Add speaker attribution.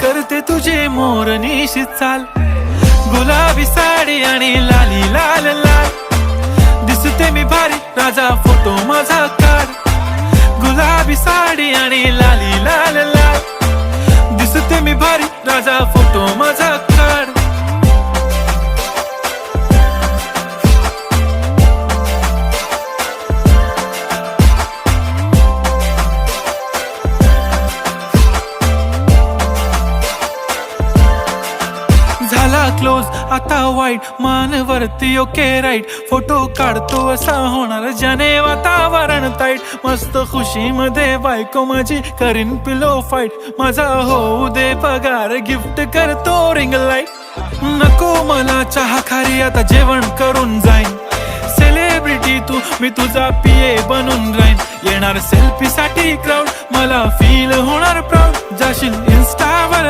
Speaker 1: करते तुझे मोरनीशी चाल, गुलाबी साडी आणि लाली लाल लाल, दिसते मी भारी राजा फोटो माझा काढ, गुलाबी साडी आणि लाली लाल लाल, दिसते मी भारी राजा फोटो माझा काढ. झाला क्लोज आता वाईट, मानवरती ओके राईट, फोटो काढतो असा होणार ज्याने वातावरण ताईट, मस्त खुशी मध्ये बायको माझी करीन पिलो फाईट, माझा होऊ दे पगार गिफ्ट करतो रिंग लाईट, नको मला चहा खारी आता जेवण करून जाईन, सेलिब्रिटी तू मी तुझा पिये बनून राहीन, येणार सेल्फी साठी क्राऊड मला फील होणार प्राऊड, जाशील इन्स्टावर